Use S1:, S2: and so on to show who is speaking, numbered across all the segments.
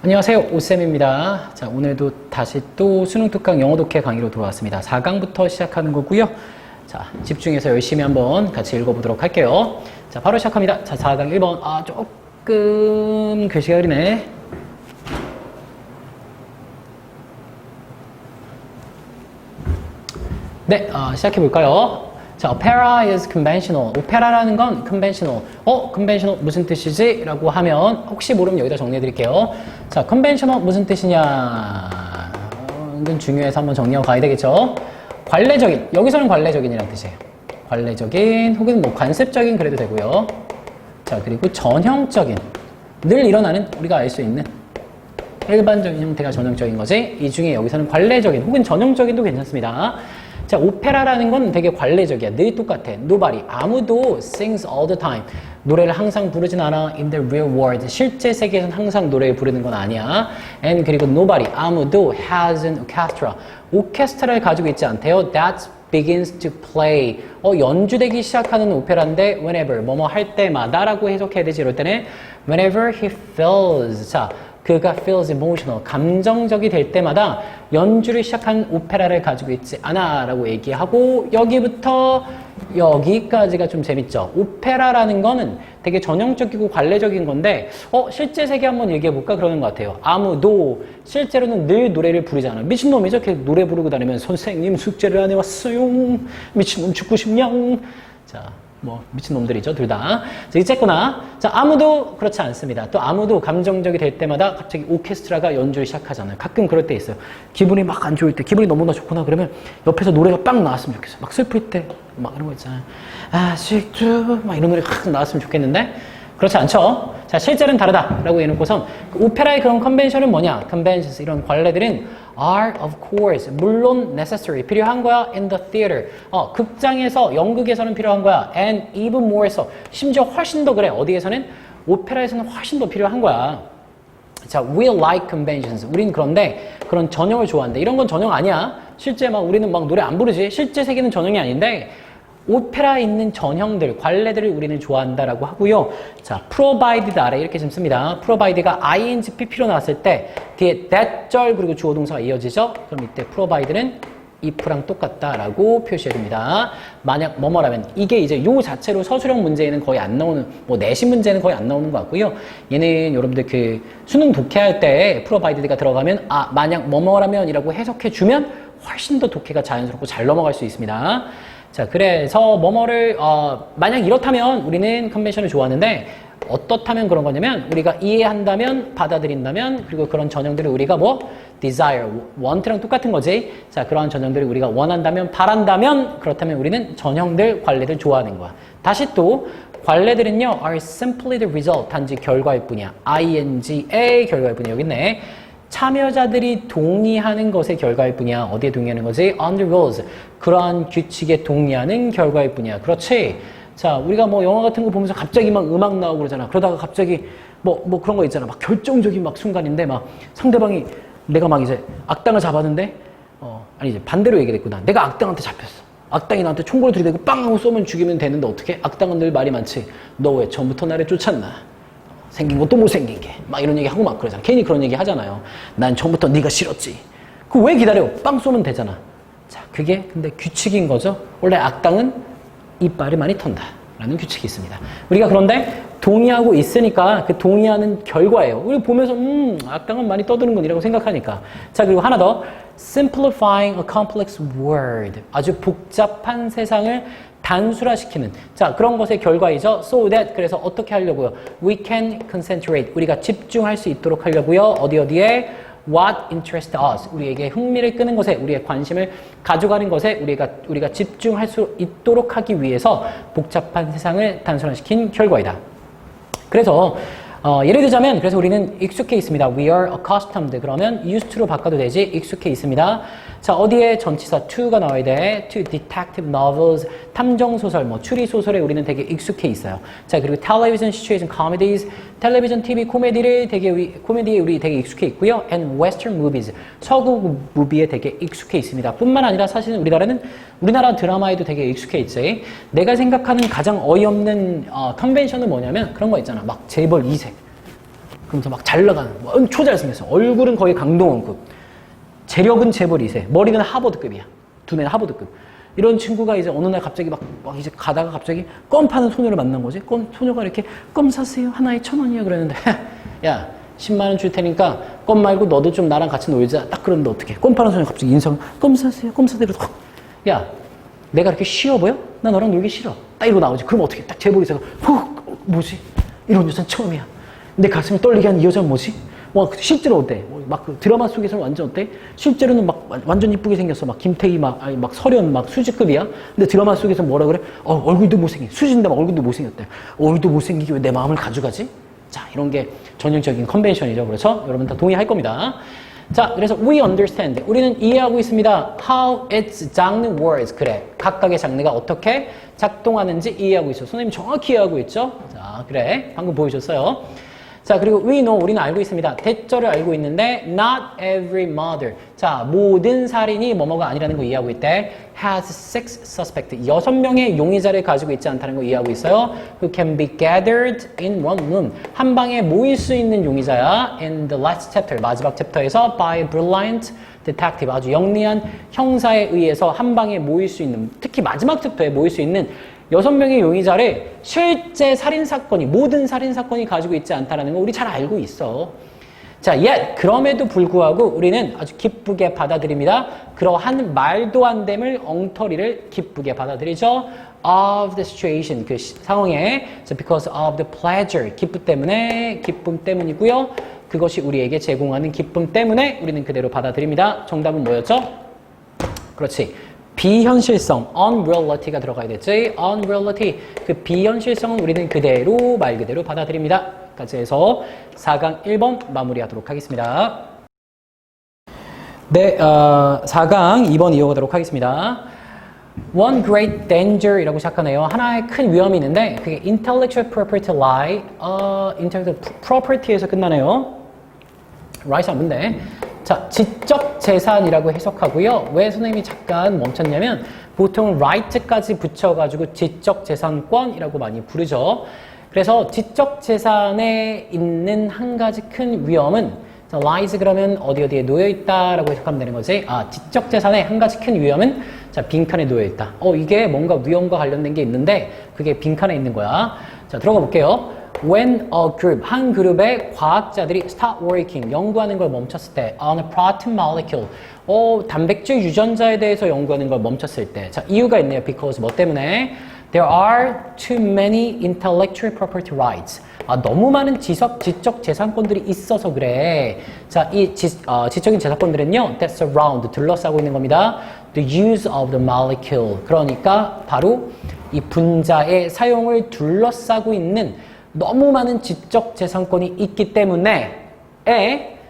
S1: 안녕하세요, 오쌤입니다. 자, 오늘도 다시 또 수능 특강 영어 독해 강의로 돌아왔습니다. 4강부터 시작하는 거고요. 자, 집중해서 열심히 한번 같이 읽어보도록 할게요. 자, 바로 시작합니다. 자, 4강 1번. 조금 글씨가 흐리네. 네, 시작해볼까요? 자, opera is conventional. 오페라라는 건 conventional. conventional 무슨 뜻이지? 라고 하면 혹시 모르면 여기다 정리해드릴게요. 자, conventional 무슨 뜻이냐? 이건 중요해서 한번 정리하고 가야 되겠죠? 관례적인. 여기서는 관례적인이라는 뜻이에요. 관례적인 혹은 뭐 관습적인 그래도 되고요. 자, 그리고 전형적인. 늘 일어나는 우리가 알 수 있는 일반적인 형태가 전형적인 거지. 이 중에 여기서는 관례적인 혹은 전형적인도 괜찮습니다. 자, 오페라라는 건 되게 관례적이야. 늘 똑같아. Nobody. 아무도 sings all the time. 노래를 항상 부르진 않아. In the real world. 실제 세계에서는 항상 노래를 부르는 건 아니야. And 그리고 nobody. 아무도 has an orchestra. 오케스트라를 가지고 있지 않대요. That begins to play. 연주되기 시작하는 오페라인데 whenever. 뭐뭐 할 때마다 라고 해석해야 되지. 이럴 때는 whenever he feels. 자, 그가 feels emotional, 감정적이 될 때마다 연주를 시작한 오페라를 가지고 있지 않아 라고 얘기하고 여기부터 여기까지가 좀 재밌죠. 오페라라는 거는 되게 전형적이고 관례적인 건데 실제 세계 한번 얘기해볼까 그러는 것 같아요. 아무도 실제로는 늘 노래를 부르지 않아. 미친놈이죠. 이렇게 노래 부르고 다니면 선생님 숙제를 안 해왔어요. 미친놈 죽고 싶냐. 자, 뭐 미친놈들이죠, 둘 다. 자, 이쨌거나 자, 아무도 그렇지 않습니다. 또 아무도 감정적이 될 때마다 갑자기 오케스트라가 연주를 시작하잖아요. 가끔 그럴 때 있어요. 기분이 막 안 좋을 때, 기분이 너무나 좋구나 그러면 옆에서 노래가 빵 나왔으면 좋겠어요. 막 슬플 때 막 이런 거 있잖아요. 아직도 막 이런 노래가 확 나왔으면 좋겠는데 그렇지 않죠. 자, 실제는 다르다라고 해놓고선 그 오페라의 그런 컨벤션은 뭐냐? 컨벤션스 이런 관례들은 are of course 물론 necessary 필요한 거야 in the theater 극장에서 연극에서는 필요한 거야 and even more so 심지어 훨씬 더 그래 어디에서는 오페라에서는 훨씬 더 필요한 거야. 자, we like conventions 우린 그런데 그런 전형을 좋아한대. 이런 건 전형 아니야. 실제 막 우리는 막 노래 안 부르지. 실제 세계는 전형이 아닌데 오페라에 있는 전형들, 관례들을 우리는 좋아한다라고 하고요. 자, provided 아래 이렇게 좀 씁니다. provided가 ing, pp로 나왔을 때 뒤에 that 절 그리고 주어 동사가 이어지죠. 그럼 이때 provide는 if랑 똑같다라고 표시해줍니다. 만약 뭐뭐라면 이게 이제 요 자체로 서술형 문제에는 거의 안 나오는 뭐 내신 문제는 거의 안 나오는 것 같고요. 얘는 여러분들 그 수능 독해할 때 provided가 들어가면 만약 뭐뭐라면이라고 해석해주면 훨씬 더 독해가 자연스럽고 잘 넘어갈 수 있습니다. 자, 그래서 뭐뭐를 만약 이렇다면 우리는 컨벤션을 좋아하는데 어떻다면 그런 거냐면 우리가 이해한다면 받아들인다면 그리고 그런 전형들을 우리가 뭐 desire, want랑 똑같은 거지. 자, 그러한 전형들을 우리가 원한다면 바란다면 그렇다면 우리는 전형들, 관례들 좋아하는 거야. 다시 또 관례들은요 are simply the result 단지 결과일 뿐이야. ing의 결과일 뿐이야. 여기 있네. 참여자들이 동의하는 것의 결과일 뿐이야. 어디에 동의하는 거지? On the rules. 그러한 규칙에 동의하는 결과일 뿐이야. 그렇지? 자, 우리가 뭐 영화 같은 거 보면서 갑자기 막 음악 나오고 그러잖아. 그러다가 갑자기 뭐 그런 거 있잖아. 막 결정적인 막 순간인데 막 상대방이 내가 막 이제 악당을 잡았는데 아니 이제 반대로 얘기했구나. 내가 악당한테 잡혔어. 악당이 나한테 총구를 들이대고 빵 하고 쏘면 죽이면 되는데 어떻게? 악당은 늘 말이 많지. 너 왜 전부터 나를 쫓았나? 생긴 것도 못생긴 게 막 이런 얘기 하고 막 그러잖아. 괜히 그런 얘기 하잖아요. 난 처음부터 네가 싫었지. 그 왜 기다려? 빵 쏘면 되잖아. 자, 그게 근데 규칙인 거죠. 원래 악당은 이빨을 많이 턴다 라는 규칙이 있습니다. 우리가 그런데 동의하고 있으니까 그 동의하는 결과예요. 우리 보면서 악당은 많이 떠드는군이라고 생각하니까. 자, 그리고 하나 더 simplifying a complex world 아주 복잡한 세상을 단순화시키는 자, 그런 것의 결과이죠. So that 그래서 어떻게 하려고요? We can concentrate 우리가 집중할 수 있도록 하려고요. 어디에? What interests us 우리에게 흥미를 끄는 것에 우리의 관심을 가져가는 것에 우리가 집중할 수 있도록 하기 위해서 복잡한 세상을 단순화시킨 결과이다. 그래서 예를 들자면 그래서 우리는 익숙해 있습니다. We are accustomed 그러면 used to로 바꿔도 되지 익숙해 있습니다. 자, 어디에 전치사 to가 나와야 돼? To detective novels 탐정소설 뭐 추리소설에 우리는 되게 익숙해 있어요. 자, 그리고 television situation comedies 텔레비전 TV 코미디에 우리 되게 익숙해 있고요. And western movies 서구 무비에 되게 익숙해 있습니다. 뿐만 아니라 사실은 우리나라 드라마에도 되게 익숙해 있지. 내가 생각하는 가장 어이없는 컨벤션은 뭐냐면 그런 거 있잖아. 막 재벌 2세 그러면서 막 잘 나가는, 엄청 잘생겼어. 얼굴은 거의 강동원급. 재력은 재벌 2세. 머리는 하버드급이야. 두뇌는 하버드급. 이런 친구가 이제 어느 날 갑자기 막 이제 가다가 갑자기 껌 파는 소녀를 만난 거지. 소녀가 이렇게 껌 사세요. 하나에 1,000원이요. 그랬는데, 야, 10만 원 줄 테니까 껌 말고 너도 좀 나랑 같이 놀자. 딱 그러는데 어떡해. 껌 파는 소녀가 갑자기 인상, 껌 사세요. 껌 사세요. 야, 내가 이렇게 쉬워 보여? 나 너랑 놀기 싫어. 딱 이러고 나오지. 그럼 어떻게 딱 재벌 2세가, 뭐지? 이런 여자는 처음이야. 내 가슴을 떨리게 하는 이 여자는 뭐지? 와, 실제로 어때? 막 그 드라마 속에서는 완전 어때? 실제로는 막 완전 이쁘게 생겼어. 막 김태희 막 설현 막 수지급이야. 근데 드라마 속에서 뭐라 그래? 얼굴도 못생긴. 수지인데 막 얼굴도 못생겼대. 얼굴도 못생기게 왜 내 마음을 가져가지? 자, 이런 게 전형적인 컨벤션이죠. 그렇죠? 여러분 다 동의할 겁니다. 자, 그래서 we understand. 우리는 이해하고 있습니다. How its 장르 words. 그래. 각각의 장르가 어떻게 작동하는지 이해하고 있어. 선생님 정확히 이해하고 있죠? 자, 그래. 방금 보여줬어요. 자, 그리고 we know, 우리는 알고 있습니다. 대절을 알고 있는데 not every mother. 자, 모든 살인이 뭐뭐가 아니라는 거 이해하고 있대. has six suspect. 6명의 용의자를 가지고 있지 않다는 거 이해하고 있어요. who can be gathered in one room. 한 방에 모일 수 있는 용의자야. in the last chapter. 마지막 챕터에서 by brilliant detective. 아주 영리한 형사에 의해서 한 방에 모일 수 있는, 특히 마지막 챕터에 모일 수 있는 6명의 용의자를 실제 살인사건이, 모든 살인사건이 가지고 있지 않다는 거 우리 잘 알고 있어. 자, 그럼에도 불구하고 우리는 아주 기쁘게 받아들입니다. 그러한 말도 안 됨을, 엉터리를 기쁘게 받아들이죠. of the situation, 그 상황에, because of the pleasure, 기쁨 때문이고요. 그것이 우리에게 제공하는 기쁨 때문에 우리는 그대로 받아들입니다. 정답은 뭐였죠? 그렇지. 비현실성, unreality가 들어가야 되지. unreality, 그 비현실성은 우리는 그대로, 말 그대로 받아들입니다. 까지 해서 4강 1번 마무리하도록 하겠습니다. 네, 4강 2번 이어가도록 하겠습니다. One great danger 이라고 시작하네요. 하나의 큰 위험이 있는데 그게 intellectual property lie, intellectual property에서 끝나네요. right이 안 붙네. 자, 지적 재산이라고 해석하고요. 왜 선생님이 잠깐 멈췄냐면 보통 right까지 붙여가지고 지적 재산권이라고 많이 부르죠. 그래서 지적 재산에 있는 한 가지 큰 위험은 자, lies 그러면 어디에 놓여 있다라고 해석하면 되는 거지. 지적 재산의 한 가지 큰 위험은 자, 빈칸에 놓여 있다. 이게 뭔가 위험과 관련된 게 있는데 그게 빈칸에 있는 거야. 자, 들어가 볼게요. When a group, 한 그룹의 과학자들이 start working, 연구하는 걸 멈췄을 때 on a protein molecule, 단백질 유전자에 대해서 연구하는 걸 멈췄을 때 자, 이유가 있네요. Because 뭐 때문에? There are too many intellectual property rights. 너무 많은 지적 재산권들이 있어서 그래. 자, 이 지적인 재산권들은요, that surround, 둘러싸고 있는 겁니다. The use of the molecule. 그러니까 바로 이 분자의 사용을 둘러싸고 있는 너무 많은 지적 재산권이 있기 때문에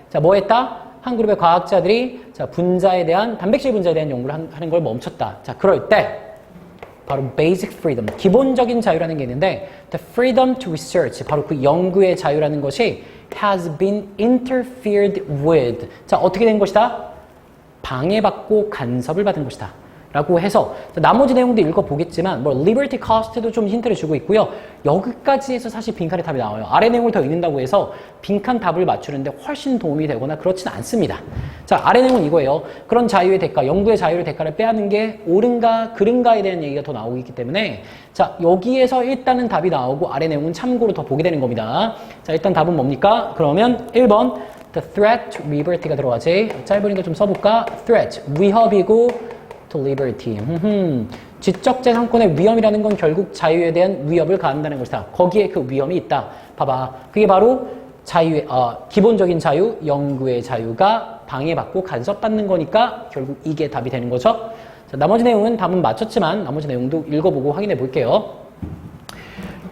S1: 자, 뭐 했다? 한 그룹의 과학자들이 자, 단백질 분자에 대한 연구를 하는 걸 멈췄다. 자, 그럴 때 바로 basic freedom, 기본적인 자유라는 게 있는데 the freedom to research, 바로 그 연구의 자유라는 것이 has been interfered with. 자, 어떻게 된 것이다? 방해받고 간섭을 받은 것이다. 라고 해서 나머지 내용도 읽어보겠지만 liberty cost도 좀 힌트를 주고 있고요. 여기까지 해서 사실 빈칸의 답이 나와요. 아래 내용을 더 읽는다고 해서 빈칸 답을 맞추는데 훨씬 도움이 되거나 그렇진 않습니다. 자, 아래 내용은 이거예요. 그런 자유의 대가, 연구의 자유의 대가를 빼앗는 게 옳은가 그른가에 대한 얘기가 더 나오고 있기 때문에 자, 여기에서 일단은 답이 나오고 아래 내용은 참고로 더 보게 되는 겁니다. 자, 일단 답은 뭡니까? 그러면 1번 the threat to liberty가 들어가지. 짧으니까 좀 써볼까? threat, 위협이고 to liberty. 지적재산권의 위험이라는 건 결국 자유에 대한 위협을 가한다는 것이다. 거기에 그 위험이 있다. 봐봐. 그게 바로 자유의, 기본적인 자유, 연구의 자유가 방해받고 간섭받는 거니까 결국 이게 답이 되는 거죠. 자, 나머지 내용은 답은 맞췄지만 나머지 내용도 읽어보고 확인해 볼게요.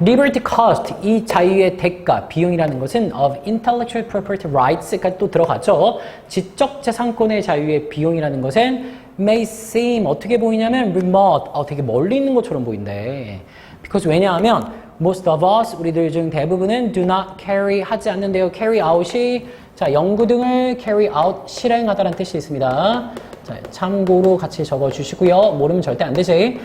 S1: Liberty cost, 이 자유의 대가, 비용이라는 것은 of intellectual property rights까지 또 들어가죠. 지적재산권의 자유의 비용이라는 것은 may seem, 어떻게 보이냐면 remote, 되게 멀리 있는 것처럼 보인대. because 왜냐하면 most of us, 우리들 중 대부분은 do not carry, 하지 않는데요. carry out이 자, 연구 등을 carry out, 실행하다라는 뜻이 있습니다. 자, 참고로 같이 적어주시고요. 모르면 절대 안 되지.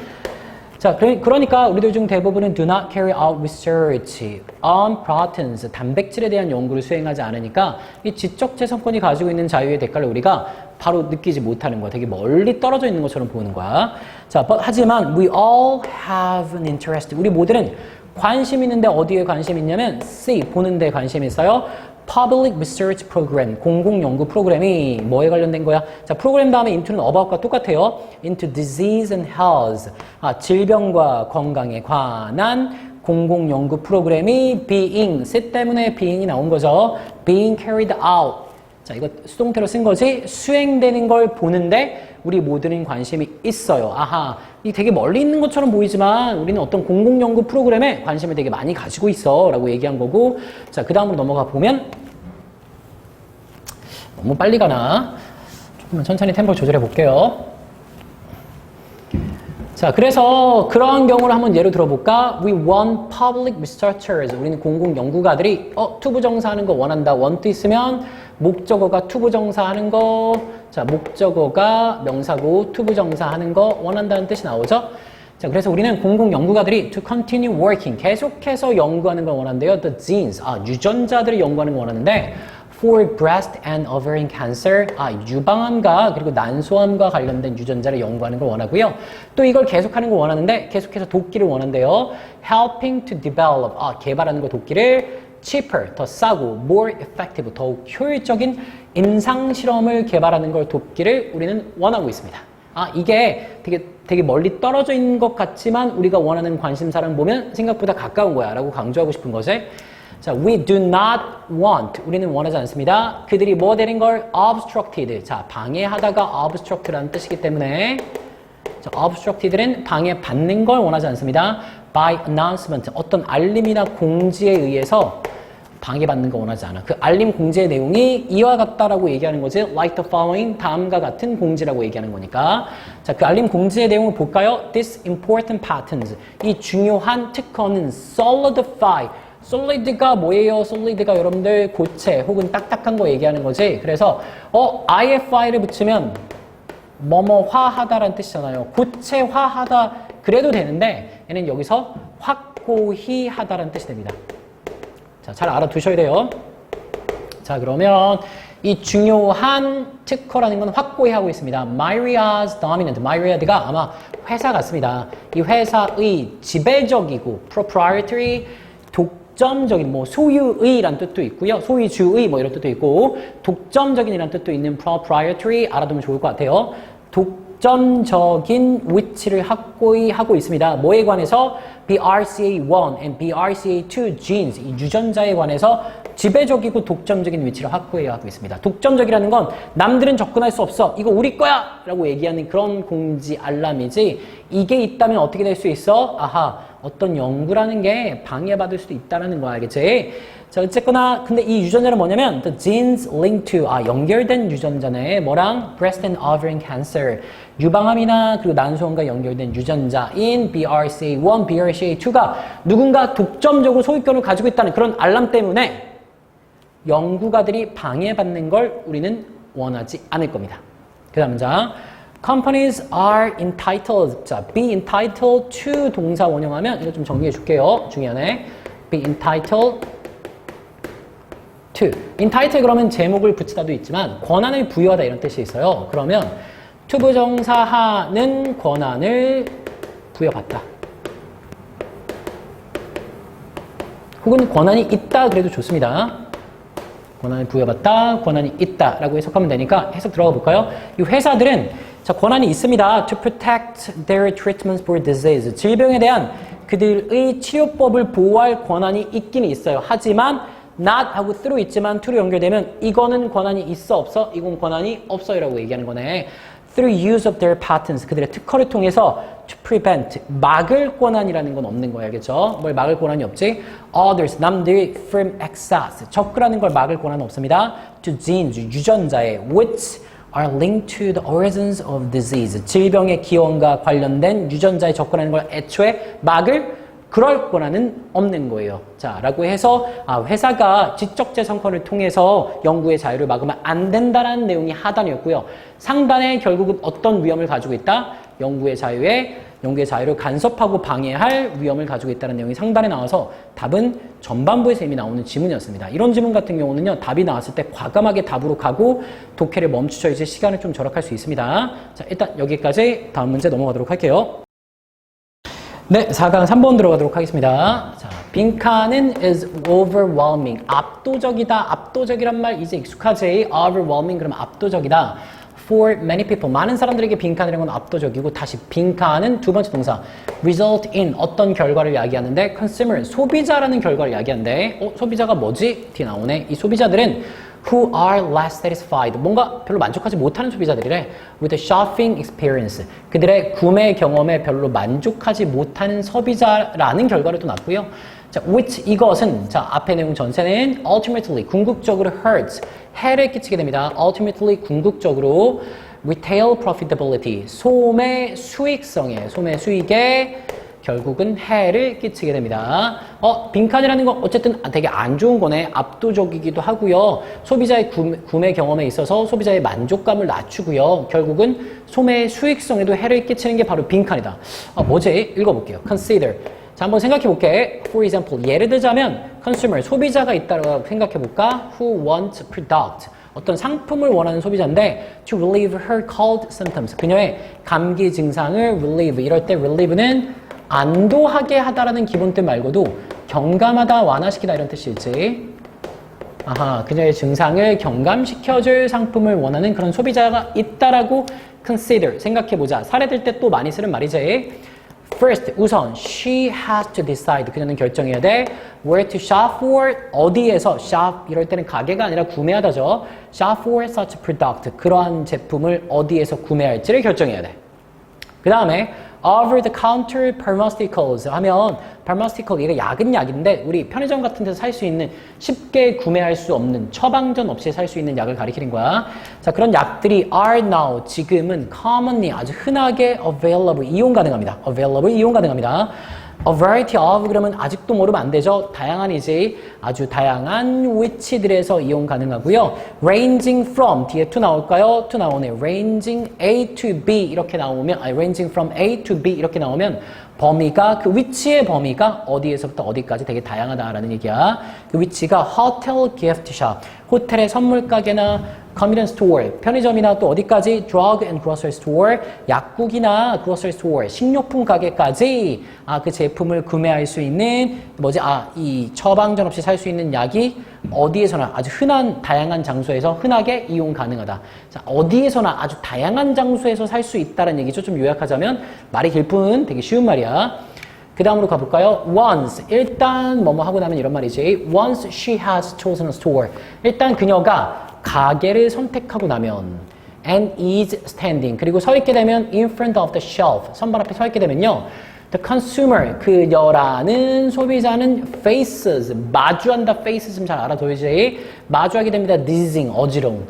S1: 자, 그러니까 우리들 중 대부분은 do not carry out research on proteins, 단백질에 대한 연구를 수행하지 않으니까 이 지적재산권이 가지고 있는 자유의 대가를 우리가 바로 느끼지 못하는 거야. 되게 멀리 떨어져 있는 것처럼 보는 거야. 자, 하지만 we all have an interest. 우리 모두는 관심 있는데 어디에 관심 있냐면 see, 보는 데 관심 있어요. Public Research Program, 공공연구 프로그램이 뭐에 관련된 거야? 자, 프로그램 다음에 into는 about과 똑같아요. into disease and health, 질병과 건강에 관한 공공연구 프로그램이 being, 셋 때문에 being이 나온 거죠. being carried out. 자, 이거 수동태로 쓴 거지. 수행되는 걸 보는데 우리 모두는 관심이 있어요. 아하, 이 되게 멀리 있는 것처럼 보이지만 우리는 어떤 공공연구 프로그램에 관심을 되게 많이 가지고 있어 라고 얘기한 거고. 자, 그 다음으로 넘어가 보면 너무 빨리 가나? 조금만 천천히 템포를 조절해 볼게요. 자, 그래서 그러한 경우를 한번 예로 들어볼까? We want public researchers. 우리는 공공연구가들이 투부정사하는 거 원한다. want 있으면 목적어가 투부정사하는 거, 자, 목적어가 명사고 투부정사하는 거 원한다는 뜻이 나오죠. 자, 그래서 우리는 공공연구가들이 to continue working, 계속해서 연구하는 걸 원한대요. The genes, 유전자들을 연구하는 걸 원하는데 for breast and ovarian cancer, 유방암과 그리고 난소암과 관련된 유전자를 연구하는 걸 원하고요. 또 이걸 계속하는 걸 원하는데 계속해서 돕기를 원한대요. helping to develop, 개발하는 거 돕기를 cheaper, 더 싸고 more effective, 더욱 효율적인 임상실험을 개발하는 걸 돕기를 우리는 원하고 있습니다. 이게 되게 멀리 떨어져 있는 것 같지만 우리가 원하는 관심사랑 보면 생각보다 가까운 거야 라고 강조하고 싶은 거지. 자, we do not want, 우리는 원하지 않습니다. 그들이 뭐 되는 걸 obstructed, 자, 방해하다가 obstruct라는 뜻이기 때문에 자, obstructed는 방해받는 걸 원하지 않습니다. by announcement, 어떤 알림이나 공지에 의해서 방해받는 거 원하지 않아. 그 알림 공지의 내용이 이와 같다라고 얘기하는 거지. like the following, 다음과 같은 공지라고 얘기하는 거니까. 자, 그 알림 공지의 내용을 볼까요? This important patents, 이 중요한 특허는 solidify, solid가 뭐예요? solid가 여러분들 고체 혹은 딱딱한 거 얘기하는 거지. 그래서 IFI를 붙이면 뭐뭐화하다라는 뜻이잖아요. 고체화하다 그래도 되는데 얘는 여기서 확고히 하다라는 뜻이 됩니다. 자, 잘 알아두셔야 돼요. 자, 그러면 이 중요한 특허라는 건 확고히 하고 있습니다. Myriad's dominant, Myriad가 아마 회사 같습니다. 이 회사의 지배적이고 proprietary, 독점적인, 뭐 소유의란 뜻도 있고요. 소유주의 뭐 이런 뜻도 있고 독점적인이란 뜻도 있는 proprietary 알아두면 좋을 것 같아요. 독점적인 위치를 확고히 하고 있습니다. 뭐에 관해서? BRCA1 and BRCA2 genes, 이 유전자에 관해서 지배적이고 독점적인 위치를 확고히 하고 있습니다. 독점적이라는 건 남들은 접근할 수 없어. 이거 우리 거야! 라고 얘기하는 그런 공지 알람이지 이게 있다면 어떻게 될 수 있어? 아하, 어떤 연구라는 게 방해받을 수도 있다는 거야. 알겠지? 자, 어쨌거나 근데 이 유전자는 뭐냐면 the genes linked to, 연결된 유전자네. 뭐랑? breast and ovarian cancer, 유방암이나 그리고 난소암과 연결된 유전자인 BRCA1, BRCA2가 누군가 독점적으로 소유권을 가지고 있다는 그런 알람 때문에 연구가들이 방해받는 걸 우리는 원하지 않을 겁니다. 그 다음 문장. Companies are entitled. 자, be entitled to 동사 원형하면 이거 좀 정리해 줄게요. 중요하네. be entitled to. entitle 그러면 제목을 붙이다도 있지만 권한을 부여하다 이런 뜻이 있어요. 그러면 투부정사하는 권한을 부여받다. 혹은 권한이 있다 그래도 좋습니다. 권한을 부여받다, 권한이 있다 라고 해석하면 되니까 해석 들어가 볼까요? 이 회사들은 자, 권한이 있습니다. To protect their treatments for disease. 질병에 대한 그들의 치료법을 보호할 권한이 있긴 있어요. 하지만 not 하고 through 있지만 to로 연결되면 이거는 권한이 있어 없어? 이건 권한이 없어요 라고 얘기하는 거네. Through use of their patents. 그들의 특허를 통해서 to prevent. 막을 권한이라는 건 없는 거예요. 알겠죠? 뭘 막을 권한이 없지? Others. 남들이 from access. 접근하는 걸 막을 권한은 없습니다. To genes. 유전자에 which are linked to the origins of disease. 질병의 기원과 관련된 유전자에 접근하는 걸 애초에 막을 그럴 권한은 없는 거예요. 자, 라고 해서 회사가 지적재산권을 통해서 연구의 자유를 막으면 안 된다라는 내용이 하단이었고요. 상단에 결국은 어떤 위험을 가지고 있다? 연구의 자유에 연구의 자유를 간섭하고 방해할 위험을 가지고 있다는 내용이 상단에 나와서 답은 전반부에서 이미 나오는 지문이었습니다. 이런 지문 같은 경우는요, 답이 나왔을 때 과감하게 답으로 가고 독해를 멈추셔야지 시간을 좀 절약할 수 있습니다. 자, 일단 여기까지 다음 문제 넘어가도록 할게요. 네, 4강 3번 들어가도록 하겠습니다. 자, 빈칸은 is overwhelming. 압도적이다. 압도적이란 말 이제 익숙하지? overwhelming 그러면 압도적이다. For many people. 많은 사람들에게 빈칸이라는 건 압도적이고 다시 빈칸은 두 번째 동사. result in 어떤 결과를 이야기하는데 consumer 소비자라는 결과를 이야기하는데 소비자가 뭐지? 뒤에 나오네. 이 소비자들은 who are less satisfied. 뭔가 별로 만족하지 못하는 소비자들이래. with the shopping experience. 그들의 구매 경험에 별로 만족하지 못하는 소비자라는 결과를 또 났고요. 자, which 이것은 자, 앞의 내용 전체는 ultimately 궁극적으로 hurts. 해를 끼치게 됩니다. ultimately 궁극적으로 retail profitability. 소매 수익성에 소매 수익에 결국은 해를 끼치게 됩니다. 빈칸이라는 건 어쨌든 되게 안 좋은 거네. 압도적이기도 하고요. 소비자의 구매 경험에 있어서 소비자의 만족감을 낮추고요. 결국은 소매의 수익성에도 해를 끼치는 게 바로 빈칸이다. 뭐지? 읽어볼게요. consider. 자, 한번 생각해볼게. For example, 예를 들자면 consumer, 소비자가 있다고 생각해볼까? Who wants product. 어떤 상품을 원하는 소비자인데 to relieve her cold symptoms. 그녀의 감기 증상을 relieve. 이럴 때 relieve는 안도하게 하다라는 기본 뜻 말고도 경감하다, 완화시키다 이런 뜻이지. 아하, 그녀의 증상을 경감시켜줄 상품을 원하는 그런 소비자가 있다라고 consider, 생각해보자. 사례들 때 또 많이 쓰는 말이지. First, 우선 she has to decide. 그녀는 결정해야 돼. Where to shop for? 어디에서 shop? 이럴 때는 가게가 아니라 구매하다죠. Shop for such product. 그러한 제품을 어디에서 구매할지를 결정해야 돼. 그 다음에 over the counter pharmaceuticals 하면 pharmaceutical 이게 약은 약인데 우리 편의점 같은 데서 살 수 있는 쉽게 구매할 수 없는 처방전 없이 살 수 있는 약을 가리키는 거야. 자, 그런 약들이 are now 지금은 commonly 아주 흔하게 available 이용 가능합니다. available 이용 가능합니다. A variety of 그러면 아직도 모르면 안 되죠. 다양한이지. 아주 다양한 위치들에서 이용 가능하고요. Ranging from 뒤에 to 나올까요? to 나오네. Ranging A to B 이렇게 나오면 ranging from A to B 이렇게 나오면 범위가 그 위치의 범위가 어디에서부터 어디까지 되게 다양하다라는 얘기야. 그 위치가 hotel gift shop 호텔의 선물 가게나 convenience store, 편의점이나 또 어디까지 drug and grocery store, 약국이나 grocery store, 식료품 가게까지 그 제품을 구매할 수 있는 이 처방전 없이 살 수 있는 약이 어디에서나 아주 흔한 다양한 장소에서 흔하게 이용 가능하다. 자, 어디에서나 아주 다양한 장소에서 살 수 있다는 얘기죠. 좀 요약하자면 말이 길 뿐 되게 쉬운 말이야. 그 다음으로 가볼까요? Once, 일단 뭐뭐 하고 나면 이런 말이지. Once she has chosen a store. 일단 그녀가 가게를 선택하고 나면 and is standing. 그리고 서 있게 되면 in front of the shelf. 선반 앞에 서 있게 되면요. The consumer, 그녀라는 소비자는 faces, 마주한다. faces 좀 잘 알아둬야지. 마주하게 됩니다. dizzying,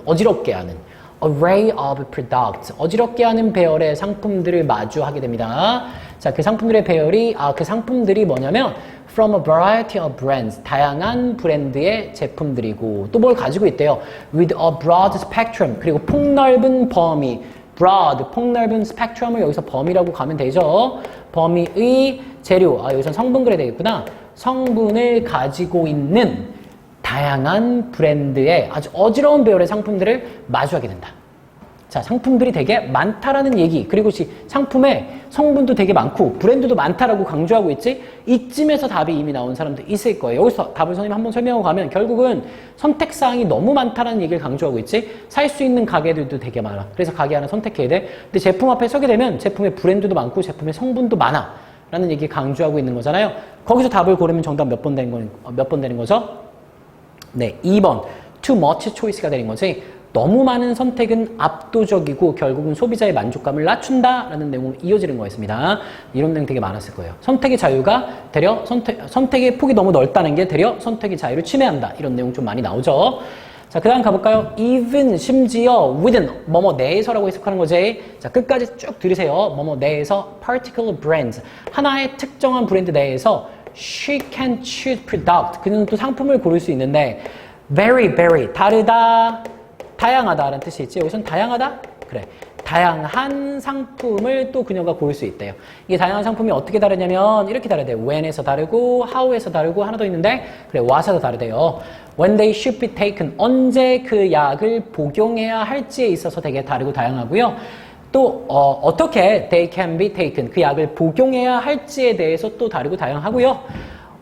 S1: 어지럽게 하는. array of products, 어지럽게 하는 배열의 상품들을 마주하게 됩니다. 자, 그 상품들의 배열이, 그 상품들이 뭐냐면 from a variety of brands, 다양한 브랜드의 제품들이고 또 뭘 가지고 있대요. with a broad spectrum, 그리고 폭넓은 범위, broad, 폭넓은 spectrum을 여기서 범위라고 가면 되죠. 범위의 재료, 여기서 성분 그래야 되겠구나. 성분을 가지고 있는 다양한 브랜드의 아주 어지러운 배열의 상품들을 마주하게 된다. 자, 상품들이 되게 많다라는 얘기, 그리고 상품의 성분도 되게 많고 브랜드도 많다라고 강조하고 있지. 이쯤에서 답이 이미 나온 사람도 있을 거예요. 여기서 답을 선생님 한번 설명하고 가면 결국은 선택사항이 너무 많다라는 얘기를 강조하고 있지. 살 수 있는 가게들도 되게 많아. 그래서 가게 하나 선택해야 돼. 근데 제품 앞에 서게 되면 제품의 브랜드도 많고 제품의 성분도 많아 라는 얘기 강조하고 있는 거잖아요. 거기서 답을 고르면 정답 몇 번 되는 거죠? 네, 2번 too much choice가 되는 거지. 너무 많은 선택은 압도적이고 결국은 소비자의 만족감을 낮춘다라는 내용으로 이어지는 거였습니다. 이런 내용 되게 많았을 거예요. 선택의 자유가 되려 선택의 폭이 너무 넓다는 게 되려 선택의 자유를 침해한다. 이런 내용 좀 많이 나오죠. 자, 그 다음 가볼까요? even, 심지어, within, 뭐뭐 내에서라고 해석하는 거지. 자, 끝까지 쭉 들으세요. 뭐뭐 내에서 particular brands, 하나의 특정한 브랜드 내에서 she can choose product, 그는 또 상품을 고를 수 있는데 very, very, 다르다, 다양하다라는 뜻이 있지. 여기서는 다양하다? 그래. 다양한 상품을 또 그녀가 고를 수 있대요. 이게 다양한 상품이 어떻게 다르냐면 이렇게 다르대요. when에서 다르고 how에서 다르고 하나 더 있는데 그래 what에서 다르대요. when they should be taken 언제 그 약을 복용해야 할지에 있어서 되게 다르고 다양하고요. 또 어떻게 they can be taken 그 약을 복용해야 할지에 대해서 또 다르고 다양하고요.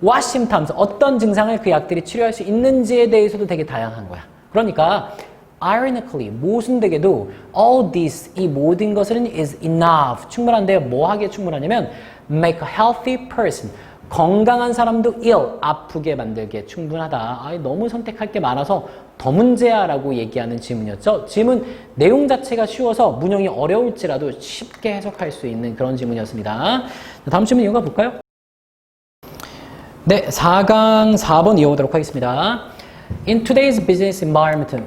S1: what symptoms 어떤 증상을 그 약들이 치료할 수 있는지에 대해서도 되게 다양한 거야. 그러니까 ironically 모순되게도 all this 이 모든 것은 is enough 충분한데요. 뭐 하기에 충분하냐면 make a healthy person 건강한 사람도 ill 아프게 만들기에 충분하다. 아이, 너무 선택할 게 많아서 더 문제야 라고 얘기하는 지문이었죠. 지문 내용 자체가 쉬워서 문형이 어려울지라도 쉽게 해석할 수 있는 그런 지문이었습니다. 다음 질문 이어가 볼까요? 네, 4강 4번 이어보도록 하겠습니다. In today's business environment,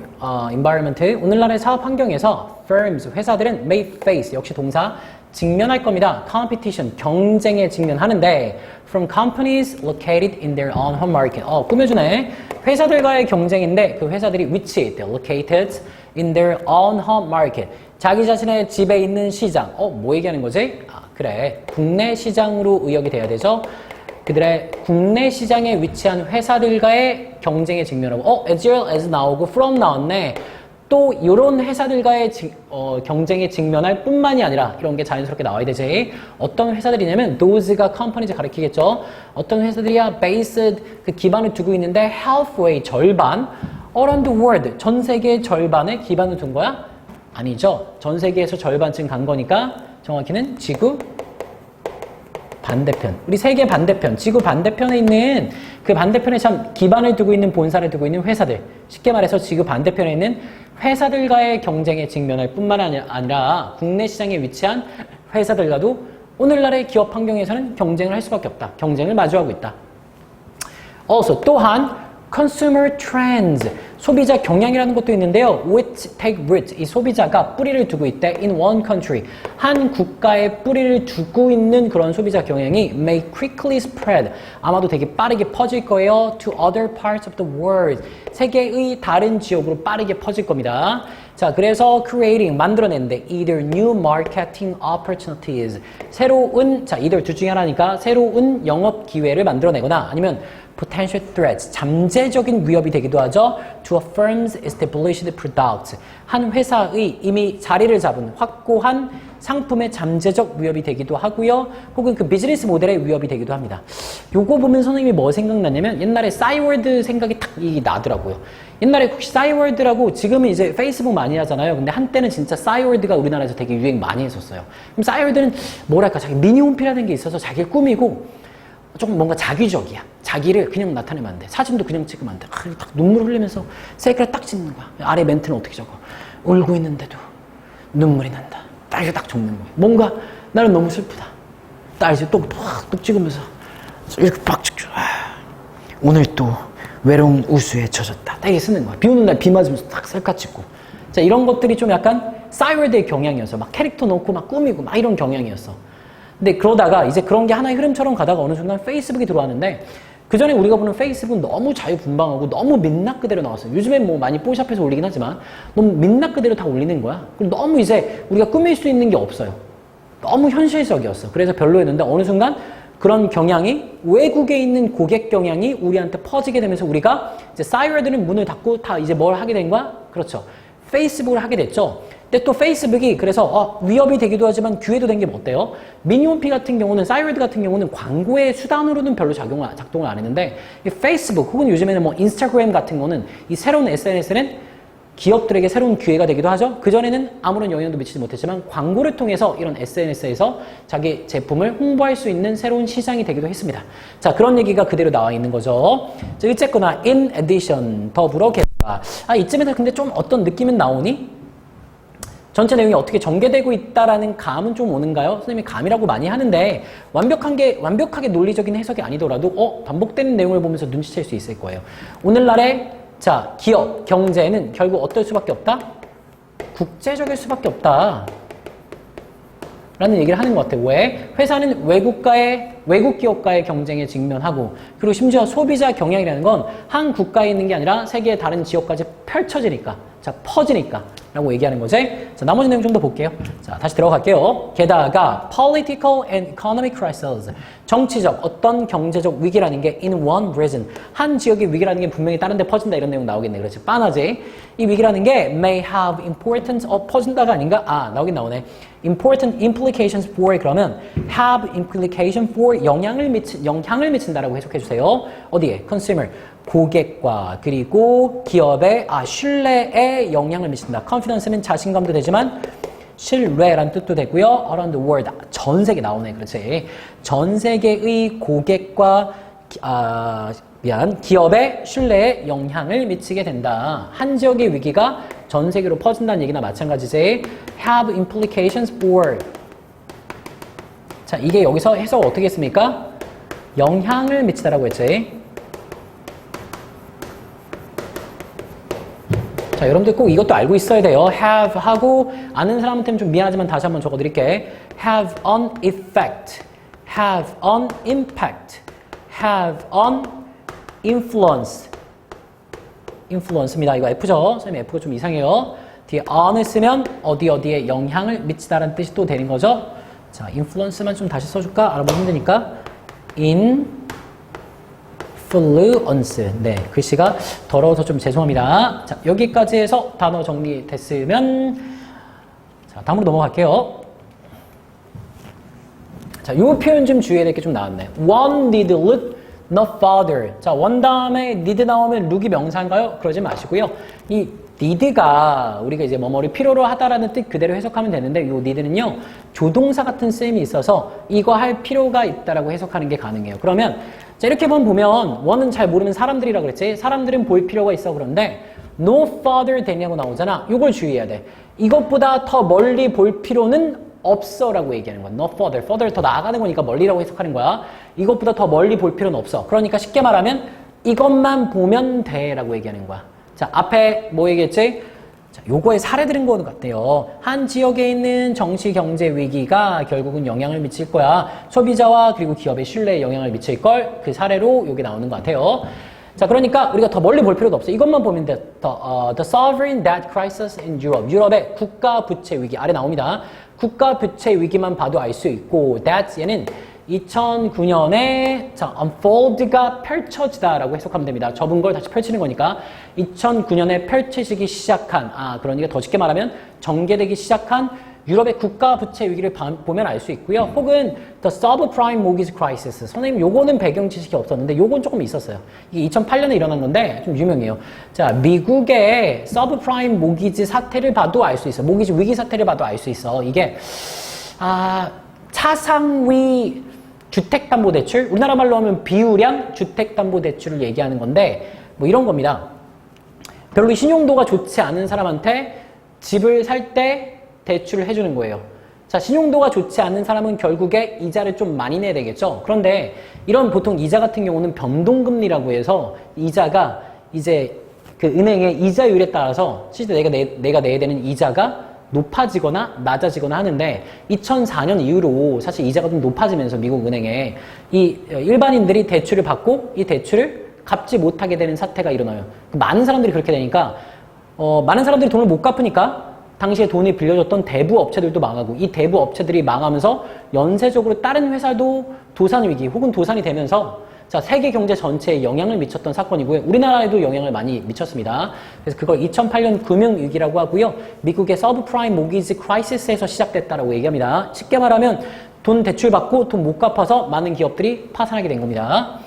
S1: 오늘날의 사업 환경에서 firms, 회사들은 may face, 역시 동사, 직면할 겁니다. competition, 경쟁에 직면하는데 from companies located in their own home market. 꾸며주네. 회사들과의 경쟁인데 그 회사들이 위치해, located in their own home market. 자기 자신의 집에 있는 시장. 뭐 얘기하는 거지? 그래. 국내 시장으로 의역이 돼야 되죠. 그들의 국내 시장에 위치한 회사들과의 경쟁에 직면하고 as well as 나오고 from 나왔네. 또 이런 회사들과의 경쟁에 직면할 뿐만이 아니라 이런 게 자연스럽게 나와야 되지. 어떤 회사들이냐면 those가 companies 가리키겠죠. 어떤 회사들이야 based 그 기반을 두고 있는데 halfway 절반 around the world 전 세계 절반에 기반을 둔 거야? 아니죠. 전 세계에서 절반쯤 간 거니까 정확히는 지구 반대편. 우리 세계 반대편, 지구 반대편에 있는 그 반대편에 참 기반을 두고 있는 본사를 두고 있는 회사들. 쉽게 말해서 지구 반대편에 있는 회사들과의 경쟁에 직면할 뿐만 아니라 국내 시장에 위치한 회사들과도 오늘날의 기업 환경에서는 경쟁을 할 수밖에 없다. 경쟁을 마주하고 있다. Also, 또한 consumer trends, 소비자 경향이라는 것도 있는데요. which take root, 이 소비자가 뿌리를 두고 있대. in one country, 한 국가에 뿌리를 두고 있는 그런 소비자 경향이 may quickly spread, 아마도 되게 빠르게 퍼질 거예요. to other parts of the world, 세계의 다른 지역으로 빠르게 퍼질 겁니다. 자, 그래서 creating, 만들어낸데 either new marketing opportunities, 새로운, 자, either 둘 중에 하나니까 새로운 영업 기회를 만들어내거나 아니면 potential threats, 잠재적인 위협이 되기도 하죠. to a firm's established product, 한 회사의 이미 자리를 잡은 확고한 상품의 잠재적 위협이 되기도 하고요. 혹은 그 비즈니스 모델의 위협이 되기도 합니다. 요거 보면 선생님이 뭐 생각나냐면 옛날에 싸이월드 생각이 딱 나더라고요. 옛날에 혹시 싸이월드라고 지금은 이제 페이스북 많이 하잖아요. 근데 한때는 진짜 싸이월드가 우리나라에서 되게 유행 많이 했었어요. 그럼 싸이월드는 뭐랄까 자기 미니홈피라는 게 있어서 자기를 꾸미고 조금 뭔가 자기적이야. 자기를 그냥 나타내면 안 돼. 사진도 그냥 찍으면 안 돼. 딱 눈물 흘리면서 셀카를 딱 찍는 거야. 아래 멘트는 어떻게 적어? 울고 있는데도 눈물이 난다. 딱 이렇게 딱 적는 거야. 뭔가 나는 너무 슬프다. 딱 이제 또 찍으면서 이렇게 빡 찍죠. 오늘 또 외로운 우수에 젖었다. 딱 이렇게 쓰는 거야. 비 오는 날 비 맞으면서 딱 셀카 찍고. 자, 이런 것들이 좀 약간 싸이월드의 경향이었어. 막 캐릭터 넣고 막 꾸미고 막 이런 경향이었어. 근데 그러다가 이제 그런 게 하나의 흐름처럼 가다가 어느 순간 페이스북이 들어왔는데 그 전에 우리가 보는 페이스북은 너무 자유분방하고 너무 민낯 그대로 나왔어요. 요즘엔 뭐 많이 뽀샵해서 올리긴 하지만 너무 민낯 그대로 다 올리는 거야. 그리고 너무 이제 우리가 꾸밀 수 있는 게 없어요. 너무 현실적이었어. 그래서 별로였는데 어느 순간 그런 경향이 외국에 있는 고객 경향이 우리한테 퍼지게 되면서 우리가 이제 싸이월드는 문을 닫고 다 이제 뭘 하게 된 거야? 그렇죠. 페이스북을 하게 됐죠. 근데 또 페이스북이 그래서 위협이 되기도 하지만 기회도 된 게 뭐 어때요? 미니홈피 같은 경우는 싸이월드 같은 경우는 광고의 수단으로는 별로 작동을 안 했는데 이 페이스북 혹은 요즘에는 뭐 인스타그램 같은 거는 이 새로운 SNS는 기업들에게 새로운 기회가 되기도 하죠. 그전에는 아무런 영향도 미치지 못했지만 광고를 통해서 이런 SNS에서 자기 제품을 홍보할 수 있는 새로운 시장이 되기도 했습니다. 자, 그런 얘기가 그대로 나와 있는 거죠. 자, 어쨌거나 in addition, 더불어 게다가 이쯤에서 근데 좀 어떤 느낌은 나오니? 전체 내용이 어떻게 전개되고 있다라는 감은 좀 오는가요? 선생님이 감이라고 많이 하는데 완벽하게 논리적인 해석이 아니더라도 반복되는 내용을 보면서 눈치챌 수 있을 거예요. 오늘날의 자, 기업, 경제는 결국 어떨 수밖에 없다? 국제적일 수밖에 없다. 라는 얘기를 하는 것 같아요. 왜? 회사는 외국과의 외국 기업과의 경쟁에 직면하고 그리고 심지어 소비자 경향이라는 건 한 국가에 있는 게 아니라 세계의 다른 지역까지 펼쳐지니까 자 퍼지니까 라고 얘기하는 거지. 자, 나머지 내용 좀 더 볼게요. 자, 다시 들어갈게요. 게다가 political and economic crisis 정치적 어떤 경제적 위기라는 게 in one region 한 지역의 위기라는 게 분명히 다른 데 퍼진다 이런 내용 나오겠네. 그렇지. 빤하지. 이 위기라는 게 may have important 퍼진다가 아닌가? 아, 나오긴 나오네. important implications for 그러면 have implication for 영향을 미친다라고 해석해 주세요. 어디에? consumer 고객과 그리고 기업의 신뢰에 영향을 미친다. confidence는 자신감도 되지만 신뢰라는 뜻도 되고요. around the world 전 세계 나오네. 그렇지. 전 세계의 고객과 기업의 신뢰에 영향을 미치게 된다. 한 지역의 위기가 전 세계로 퍼진다는 얘기나 마찬가지지. have implications for 자, 이게 여기서 해석 어떻게 했습니까? 영향을 미치다라고 했지. 자, 여러분들 꼭 이것도 알고 있어야 돼요. have 하고 아는 사람한테는 좀 미안하지만 다시 한번 적어드릴게. have an effect, have an impact, have an influence. influence입니다. 이거 F죠? 선생님 F가 좀 이상해요. 뒤에 on을 쓰면 어디에 영향을 미치다라는 뜻이 또 되는 거죠. 자, influence만 좀 다시 써줄까? 알아보기 힘드니까. influence. 네, 글씨가 더러워서 좀 죄송합니다. 자, 여기까지 해서 단어 정리됐으면 자, 다음으로 넘어갈게요. 자, 요 표현 좀 주의해야 될 게 좀 나왔네. One did look no farther. 자, 원 다음에 need 나오면 look이 명사인가요? 그러지 마시고요. 이 need가 우리가 이제 뭐뭐를 필요로 하다라는 뜻 그대로 해석하면 되는데 요 need는요 조동사 같은 쓰임이 있어서 이거 할 필요가 있다라고 해석하는 게 가능해요. 그러면 자, 이렇게 보면 원은 잘 모르는 사람들이라 그랬지. 사람들은 볼 필요가 있어. 그런데 no farther 되냐고 나오잖아. 이걸 주의해야 돼. 이것보다 더 멀리 볼 필요는 없어 라고 얘기하는 거야. no further. further 더 나아가는 거니까 멀리라고 해석하는 거야. 이것보다 더 멀리 볼 필요는 없어. 그러니까 쉽게 말하면 이것만 보면 돼 라고 얘기하는 거야. 자, 앞에 뭐 얘기했지? 자, 요거에 사례 들은 거 같아요. 한 지역에 있는 정치 경제 위기가 결국은 영향을 미칠 거야. 소비자와 그리고 기업의 신뢰에 영향을 미칠 걸 그 사례로 여기 나오는 것 같아요. 자, 그러니까 우리가 더 멀리 볼 필요도 없어. 이것만 보면 돼. The sovereign debt crisis in Europe. 유럽의 국가 부채 위기 아래 나옵니다. 국가 부채 위기만 봐도 알 수 있고 that 얘는 2009년에 자, unfold가 펼쳐지다라고 해석하면 됩니다. 접은 걸 다시 펼치는 거니까 2009년에 펼쳐지기 시작한 그러니까 더 쉽게 말하면 전개되기 시작한 유럽의 국가 부채 위기를 보면 알 수 있고요. 혹은 the subprime mortgage crisis. 선생님 요거는 배경 지식이 없었는데 요건 조금 있었어요. 이게 2008년에 일어난 건데 좀 유명해요. 자, 미국의 subprime mortgage 사태를 봐도 알 수 있어. 모기지 위기 사태를 봐도 알 수 있어. 이게 차상위 주택담보대출, 우리나라 말로 하면 비우량 주택담보대출을 얘기하는 건데 뭐 이런 겁니다. 별로 신용도가 좋지 않은 사람한테 집을 살 때 대출을 해주는 거예요. 자, 신용도가 좋지 않은 사람은 결국에 이자를 좀 많이 내야 되겠죠. 그런데 이런 보통 이자 같은 경우는 변동금리라고 해서 이자가 이제 그 은행의 이자율에 따라서 실제 내가 내야 되는 이자가 높아지거나 낮아지거나 하는데 2004년 이후로 사실 이자가 좀 높아지면서 미국 은행에 이 일반인들이 대출을 받고 이 대출을 갚지 못하게 되는 사태가 일어나요. 많은 사람들이 그렇게 되니까 많은 사람들이 돈을 못 갚으니까 당시에 돈을 빌려줬던 대부 업체들도 망하고 이 대부 업체들이 망하면서 연쇄적으로 다른 회사도 도산 위기 혹은 도산이 되면서 자, 세계 경제 전체에 영향을 미쳤던 사건이고요. 우리나라에도 영향을 많이 미쳤습니다. 그래서 그걸 2008년 금융위기라고 하고요. 미국의 서브프라임 모기지 크라이시스에서 시작됐다라고 얘기합니다. 쉽게 말하면 돈 대출 받고 돈 못 갚아서 많은 기업들이 파산하게 된 겁니다.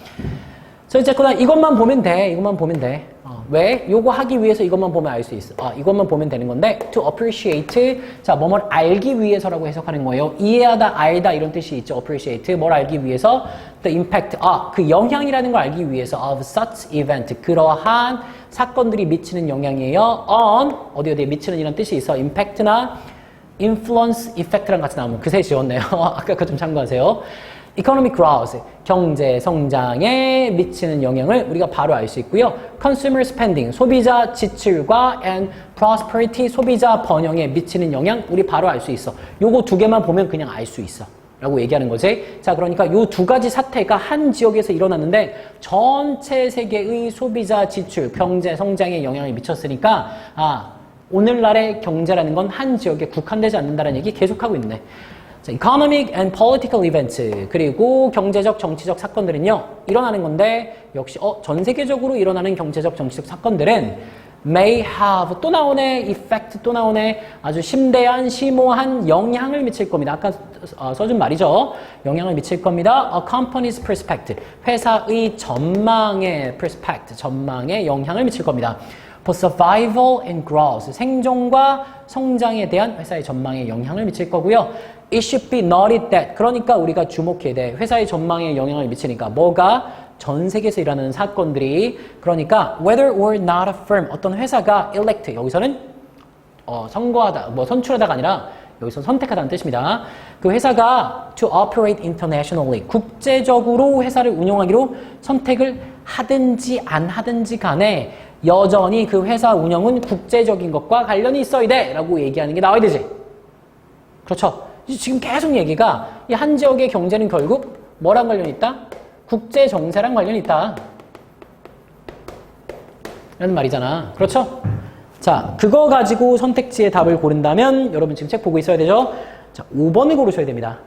S1: 그래서 어쨌거나 이것만 보면 돼. 이것만 보면 돼. 왜? 요거 하기 위해서 이것만 보면 알 수 있어. 이것만 보면 되는 건데 to appreciate 자, 뭐뭘 알기 위해서라고 해석하는 거예요. 이해하다, 알다 이런 뜻이 있죠. appreciate 뭘 알기 위해서 the impact 그 영향이라는 걸 알기 위해서 of such event 그러한 사건들이 미치는 영향이에요. on 어디에 미치는 이런 뜻이 있어. impact나 influence, effect랑 같이 나오면 그새 지웠네요. 아까 거 좀 참고하세요. economic growth, 경제 성장에 미치는 영향을 우리가 바로 알 수 있고요. consumer spending, 소비자 지출과 and prosperity, 소비자 번영에 미치는 영향 우리 바로 알 수 있어. 요거 두 개만 보면 그냥 알 수 있어. 라고 얘기하는 거지. 자, 그러니까 요 두 가지 사태가 한 지역에서 일어났는데 전체 세계의 소비자 지출, 경제 성장에 영향을 미쳤으니까 오늘날의 경제라는 건 한 지역에 국한되지 않는다는 얘기 계속하고 있네. 자, economic and political events 그리고 경제적, 정치적 사건들은요 일어나는 건데 역시 전 세계적으로 일어나는 경제적, 정치적 사건들은 may have 또 나오네 effect 또 나오네 아주 심대한 심오한 영향을 미칠 겁니다. 아까 써준 말이죠. 영향을 미칠 겁니다. A company's perspective 회사의 전망의 perspective 전망에 영향을 미칠 겁니다. For survival and growth 생존과 성장에 대한 회사의 전망에 영향을 미칠 거고요. It should be noted that 그러니까 우리가 주목해야 돼. 회사의 전망에 영향을 미치니까 뭐가 전 세계에서 일어나는 사건들이 그러니까 whether or not a firm 어떤 회사가 elect 여기서는 선거하다 뭐 선출하다가 아니라 여기서 선택하다는 뜻입니다. 그 회사가 to operate internationally 국제적으로 회사를 운영하기로 선택을 하든지 안 하든지 간에 여전히 그 회사 운영은 국제적인 것과 관련이 있어야 돼 라고 얘기하는 게 나와야 되지. 그렇죠. 지금 계속 얘기가 이 한 지역의 경제는 결국 뭐랑 관련이 있다? 국제 정세랑 관련이 있다. 라는 말이잖아. 그렇죠? 자, 그거 가지고 선택지의 답을 고른다면 여러분 지금 책 보고 있어야 되죠? 자, 5번을 고르셔야 됩니다.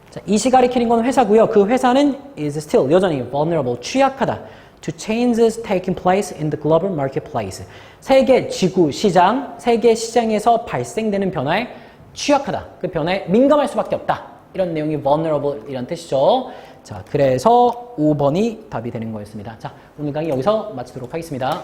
S1: 자, 이시 가리키는 건 회사고요. 그 회사는 is still 여전히 vulnerable 취약하다. to changes taking place in the global marketplace. 세계 지구 시장, 세계 시장에서 발생되는 변화에 취약하다. 그 변화에 민감할 수밖에 없다. 이런 내용이 vulnerable 이란 뜻이죠. 자, 그래서 5번이 답이 되는 거였습니다. 자, 오늘 강의 여기서 마치도록 하겠습니다.